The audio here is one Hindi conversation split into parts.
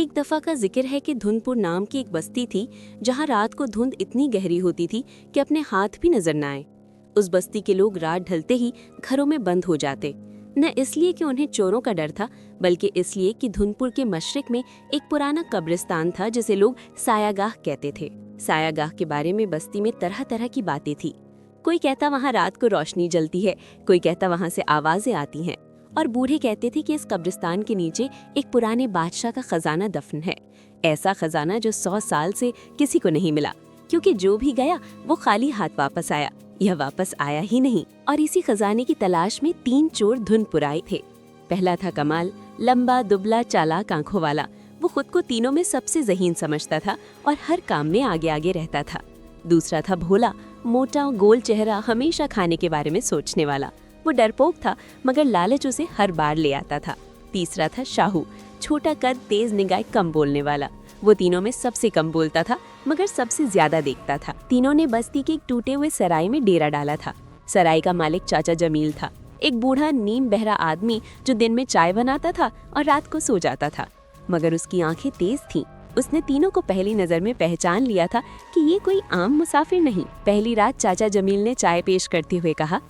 एक दफा का जिक्र है कि धुंधपुर नाम की एक बस्ती थी जहां रात को धुंध इतनी गहरी होती थी कि अपने हाथ भी नजर न आए। उस बस्ती के लोग रात ढलते ही घरों में बंद हो जाते, न इसलिए कि उन्हें चोरों का डर था, बल्कि इसलिए कि धुंधपुर के मशरिक में एक पुराना कब्रिस्तान था जिसे लोग सायागाह कहते थे। सायागाह के बारे में बस्ती में तरह तरह की बातें थी। कोई कहता वहाँ रात को रोशनी जलती है, कोई कहता वहाँ से आवाजें आती हैं, और बूढ़े कहते थे कि इस कब्रिस्तान के नीचे एक पुराने बादशाह का खजाना दफन है, ऐसा खजाना जो 100 साल से किसी को नहीं मिला, क्योंकि जो भी गया वो खाली हाथ वापस आया। यह वापस आया ही नहीं। और इसी खजाने की तलाश में 3 चोर धुंधपुर आए थे। पहला था कमाल, लंबा दुबला चालाक आंखों वाला। वो खुद को तीनों में सबसे ज़हीन समझता था और हर काम में आगे आगे रहता था। दूसरा था भोला, मोटा गोल चेहरा, हमेशा खाने के बारे में सोचने वाला। वो डरपोक था मगर लालच उसे हर बार ले आता था। तीसरा था शाहू, छोटा कद, तेज निगाह, कम बोलने वाला। वो तीनों में सबसे कम बोलता था मगर सबसे ज्यादा देखता था। तीनों ने बस्ती के एक टूटे हुए सराय में डेरा डाला था। सराय का मालिक चाचा जमील था, एक बूढ़ा नीम बहरा आदमी जो दिन में चाय बनाता था और रात को सो जाता था, मगर उसकी आंखें तेज थीं। उसने तीनों को पहली नजर में पहचान लिया था कि ये कोई आम मुसाफिर नहीं। पहली रात चाचा जमील ने चाय पेश करते हुए कहा,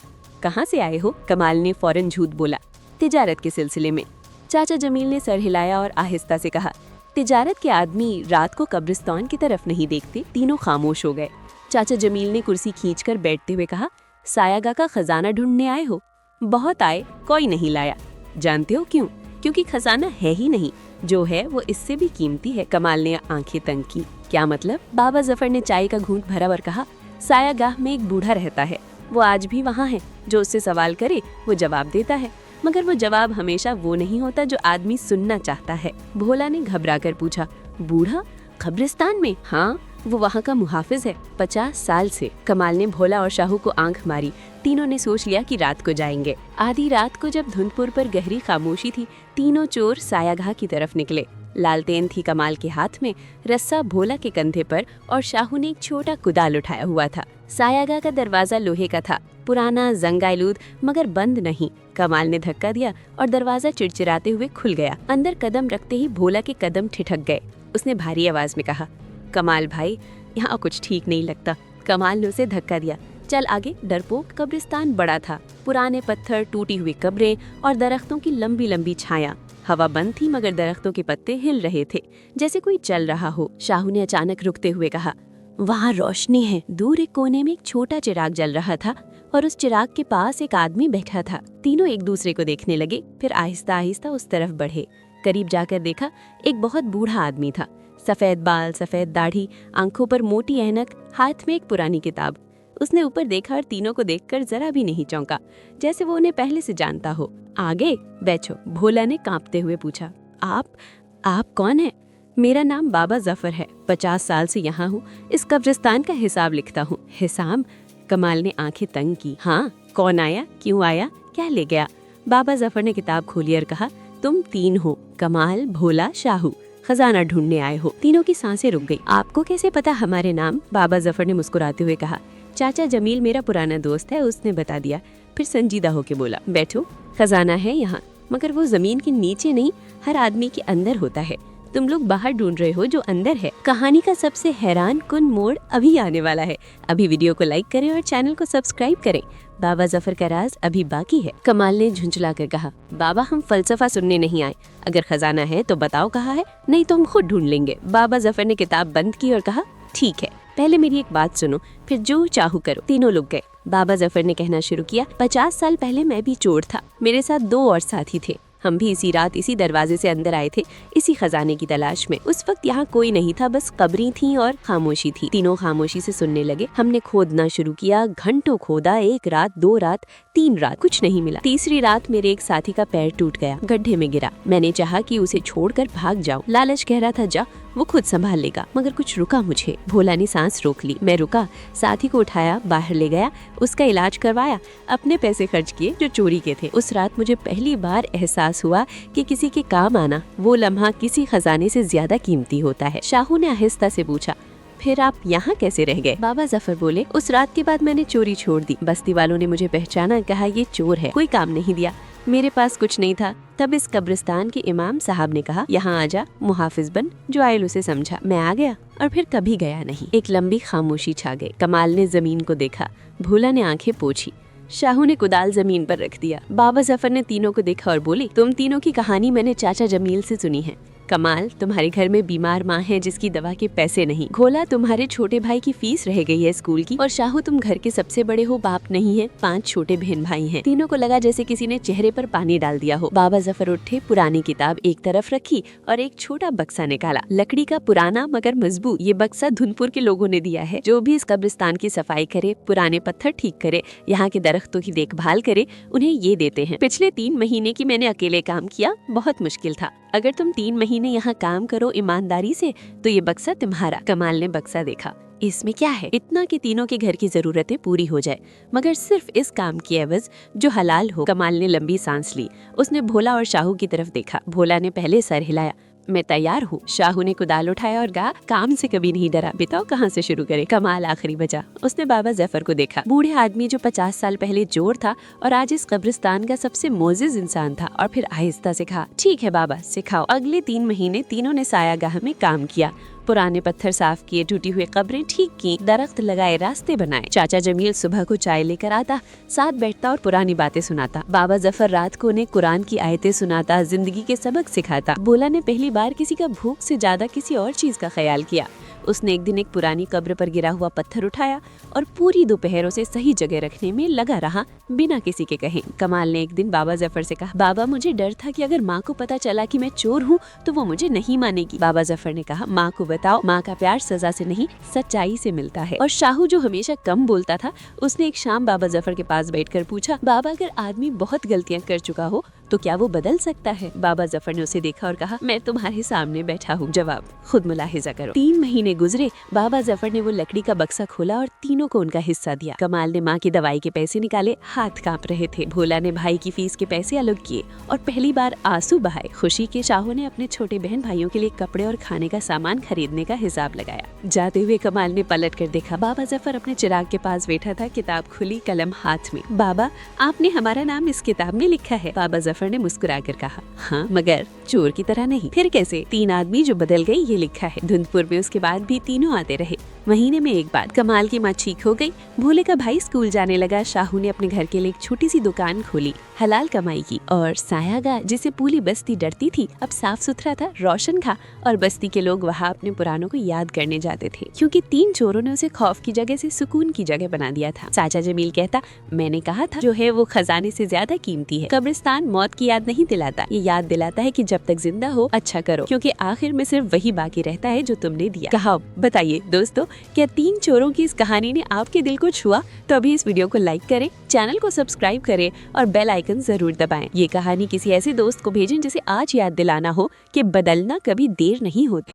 कहाँ से आए हो? कमाल ने फौरन झूठ बोला, तिजारत के सिलसिले में। चाचा जमील ने सर हिलाया और आहिस्ता से कहा, तिजारत के आदमी रात को कब्रिस्तान की तरफ नहीं देखते। तीनों खामोश हो गए। चाचा जमील ने कुर्सी खींचकर बैठते हुए कहा, सायागा का खजाना ढूंढने आए हो? बहुत आए, कोई नहीं लाया। जानते हो क्यों? क्योंकि खजाना है ही नहीं, जो है वो इससे भी कीमती है। कमाल ने आंखें तंग की। क्या मतलब? बाबा जफर ने चाय का घूंट भरा और कहा, सायागाह में एक बूढ़ा रहता है, वो आज भी वहाँ है। जो उससे सवाल करे वो जवाब देता है, मगर वो जवाब हमेशा वो नहीं होता जो आदमी सुनना चाहता है। भोला ने घबराकर पूछा, बूढ़ा कब्रिस्तान में? हाँ, वो वहाँ का मुहाफिज है, 50 साल से। कमाल ने भोला और शाहू को आंख मारी। तीनों ने सोच लिया कि रात को जाएंगे। आधी रात को जब धुंधपुर पर गहरी खामोशी थी, तीनों चोर सायागाह की तरफ निकले। लालटेन थी कमाल के हाथ में, रस्सा भोला के कंधे पर, और शाहू ने एक छोटा कुदाल उठाया हुआ था। सायागाह का दरवाजा लोहे का था, पुराना, जंग-आलूद, मगर बंद नहीं। कमाल ने धक्का दिया और दरवाजा चिड़चिड़ाते हुए खुल गया। अंदर कदम रखते ही भोला के कदम ठिठक गए। उसने भारी आवाज में कहा, कमाल भाई, यहाँ कुछ ठीक नहीं लगता। कमाल ने उसे धक्का दिया। चल आगे। डरपोक। कब्रिस्तान बड़ा था, पुराने पत्थर, टूटी हुई कब्रें और दरख्तों की लंबी लंबी छाया। हवा बंद थी मगर दरख्तों के पत्ते हिल रहे थे, जैसे कोई चल रहा हो। शाहू ने अचानक रुकते हुए कहा, वहाँ रोशनी है। दूर एक कोने में एक छोटा चिराग जल रहा था और उस चिराग के पास एक आदमी बैठा था। तीनों एक दूसरे को देखने लगे, फिर आहिस्ता आहिस्ता उस तरफ बढ़े। करीब जाकर देखा, एक बहुत बूढ़ा आदमी था। सफेद बाल, सफेद दाढ़ी, आंखों पर मोटी ऐनक, हाथ में एक पुरानी किताब। उसने ऊपर देखा और तीनों को देखकर जरा भी नहीं चौंका, जैसे वो उन्हें पहले से जानता हो। आगे बैठो, भोला ने कांपते हुए पूछा। आप कौन है? मेरा नाम बाबा जफर है, 50 साल से यहाँ हूँ। इस कब्रिस्तान का हिसाब लिखता हूँ। हिसाब? कमाल ने आंखें तंग की। हाँ, कौन आया, क्यों आया, क्या ले गया? बाबा जफर ने किताब खोली और कहा, तुम 3 हो, कमाल, भोला, शाहू, खजाना ढूंढने आए हो। तीनों की सांसें रुक गई। आपको कैसे पता हमारे नाम? बाबा जफर ने मुस्कुराते हुए कहा, चाचा जमील मेरा पुराना दोस्त है, उसने बता दिया। फिर संजीदा होके बोला, बैठो, खजाना है यहाँ, मगर वो जमीन के नीचे नहीं, हर आदमी के अंदर होता है। तुम लोग बाहर ढूंढ रहे हो, जो अंदर है। कहानी का सबसे हैरान कुन मोड़ अभी आने वाला है। अभी वीडियो को लाइक करें और चैनल को सब्सक्राइब करें। बाबा जफर का राज अभी बाकी है। कमाल ने झुंझला कर कहा, बाबा हम फलसफा सुनने नहीं आए। अगर खजाना है तो बताओ कहाँ है, नहीं तो हम खुद ढूंढ लेंगे। बाबा जफर ने किताब बंद की और कहा, ठीक है, पहले मेरी एक बात सुनो, फिर जो चाहो करो। तीनों लोग गए। बाबा जफर ने कहना शुरू किया, 50 साल पहले मैं भी चोर था। मेरे साथ 2 और साथी थे। हम भी इसी रात इसी दरवाजे से अंदर आए थे, इसी खजाने की तलाश में। उस वक्त यहाँ कोई नहीं था, बस कब्रें थीं और खामोशी थी। तीनों खामोशी से सुनने लगे। हमने खोदना शुरू किया, घंटों खोदा। 1 रात, 2 रात, 3 रात, कुछ नहीं मिला। तीसरी रात मेरे एक साथी का पैर टूट गया, गड्ढे में गिरा। मैंने चाहा कि उसे छोड़कर भाग जाऊं। लालच कह रहा था, जा, वो खुद संभाल लेगा, मगर कुछ रुका मुझे। भोला ने सांस रोक ली। मैं रुका, साथी को उठाया, बाहर ले गया, उसका इलाज करवाया, अपने पैसे खर्च किए जो चोरी के थे। उस रात मुझे पहली बार एहसास हुआ कि किसी के काम आना, वो लम्हा किसी खजाने से ज्यादा कीमती होता है। शाहू ने आहिस्ता से पूछा, फिर आप यहाँ कैसे रह गए? बाबा जफर बोले, उस रात के बाद मैंने चोरी छोड़ दी। बस्ती वालों ने मुझे पहचाना, कहा ये चोर है, कोई काम नहीं दिया। मेरे पास कुछ नहीं था, तब इस कब्रिस्तान के इमाम साहब ने कहा, यहाँ आजा, मुहाफिज बन। जुआइल उसे समझा। मैं आ गया और फिर कभी गया नहीं। एक लंबी खामोशी छा गई। कमाल ने जमीन को देखा। भोला ने आंखें पोंछी। शाहू ने कुदाल जमीन पर रख दिया। बाबा जफर ने तीनों को देखा और बोली, तुम तीनों की कहानी मैंने चाचा जमील से सुनी है। कमाल, तुम्हारे घर में बीमार माँ है जिसकी दवा के पैसे नहीं। घोला, तुम्हारे छोटे भाई की फीस रह गई है स्कूल की। और शाहू, तुम घर के सबसे बड़े हो, बाप नहीं है, 5 छोटे बहन भाई हैं। तीनों को लगा जैसे किसी ने चेहरे पर पानी डाल दिया हो। बाबा जफर उठे, पुरानी किताब एक तरफ रखी और एक छोटा बक्सा निकाला। लकड़ी का पुराना मगर मजबूत। ये बक्सा धुनपुर के लोगों ने दिया है। जो भी इस कब्रिस्तान की सफाई करे, पुराने पत्थर ठीक करे, यहाँ के दरख्तों की देखभाल करे, उन्हें ये देते हैं। पिछले 3 महीने की मैंने अकेले काम किया, बहुत मुश्किल था। अगर तुम 3 महीने यहाँ काम करो ईमानदारी से तो ये बक्सा तुम्हारा। कमाल ने बक्सा देखा। इसमें क्या है? इतना कि तीनों के घर की जरूरतें पूरी हो जाए, मगर सिर्फ इस काम की एवज जो हलाल हो। कमाल ने लंबी सांस ली। उसने भोला और शाहू की तरफ देखा। भोला ने पहले सर हिलाया। मैं तैयार हूँ। शाहू ने कुदाल उठाया और कहा, काम से कभी नहीं डरा, बताओ कहाँ से शुरू करें। कमाल आखिरी बचा। उसने बाबा जफर को देखा। बूढ़े आदमी जो 50 साल पहले चोर था और आज इस कब्रिस्तान का सबसे मोजिज इंसान था। और फिर आहिस्ता से कहा, ठीक है बाबा, सिखाओ। अगले 3 महीने तीनों ने सायागाह में काम किया। पुराने पत्थर साफ किए, टूटी हुई कब्रें ठीक की, दरख्त लगाए, रास्ते बनाए। चाचा जमील सुबह को चाय लेकर आता, साथ बैठता और पुरानी बातें सुनाता। बाबा जफर रात को उन्हें कुरान की आयतें सुनाता, जिंदगी के सबक सिखाता। भोला ने पहली बार किसी का भूख से ज्यादा किसी और चीज का ख्याल किया। उसने एक दिन एक पुरानी कब्र पर गिरा हुआ पत्थर उठाया और पूरी दोपहर उसे सही जगह रखने में लगा रहा, बिना किसी के कहे। कमाल ने एक दिन बाबा जफर से कहा, बाबा मुझे डर था कि अगर माँ को पता चला कि मैं चोर हूँ तो वो मुझे नहीं मानेगी। बाबा जफर ने कहा, माँ को बताओ, माँ का प्यार सजा से नहीं सच्चाई से मिलता है। और शाहू जो हमेशा कम बोलता था, उसने एक शाम बाबा जफर के पास बैठकर पूछा, बाबा अगर आदमी बहुत गलतियाँ कर चुका हो तो क्या वो बदल सकता है? बाबा जफर ने उसे देखा और कहा, मैं तुम्हारे सामने बैठा हूँ, जवाब खुद मुलाहिजा करो। 3 महीने गुजरे। बाबा जफर ने वो लकड़ी का बक्सा खोला और तीनों को उनका हिस्सा दिया। कमाल ने माँ की दवाई के पैसे निकाले, हाथ कांप रहे थे। भोला ने भाई की फीस के पैसे अलग किए और पहली बार आंसू बहाए। खुशी के शाहू ने अपने छोटे बहन भाइयों के लिए कपड़े और खाने का सामान खरीदने का हिसाब लगाया। जाते हुए कमाल ने पलट कर देखा। बाबा जफर अपने चिराग के पास बैठा था, किताब खुली, कलम हाथ में। बाबा, आपने हमारा नाम इस किताब में लिखा है। बाबा जफर ने मुस्कुराकर कहा, हाँ, मगर चोर की तरह नहीं। फिर कैसे? 3 आदमी जो बदल गई, ये लिखा है। धुंधपुर में उसके बाद भी तीनों आते रहे। महीने में एक बार कमाल की माँ ठीक हो गई। भोले का भाई स्कूल जाने लगा। शाहू ने अपने घर के लिए एक छोटी सी दुकान खोली, हलाल कमाई की। और सायागाह, जिसे पूरी बस्ती डरती थी, अब साफ सुथरा था, रोशन था और बस्ती के लोग वहाँ अपने पुरानों को याद करने जाते थे, क्योंकि 3 चोरों ने उसे खौफ की जगह से सुकून की जगह बना दिया था। चाचा जमील कहता, मैंने कहा था, जो है वो खजाने से ज्यादा कीमती है। कब्रिस्तान मौत की याद नहीं दिलाता, ये याद दिलाता है कि जब तक जिंदा हो अच्छा करो, क्योंकि आखिर में सिर्फ वही बाकी रहता है जो तुमने दिया। कहा, बताइए दोस्तों, क्या 3 चोरों की इस कहानी ने आपके दिल को छुआ? तो अभी इस वीडियो को लाइक करें, चैनल को सब्सक्राइब करें और बेल आइकन जरूर दबाएं। ये कहानी किसी ऐसे दोस्त को भेजें जिसे आज याद दिलाना हो कि बदलना कभी देर नहीं होती।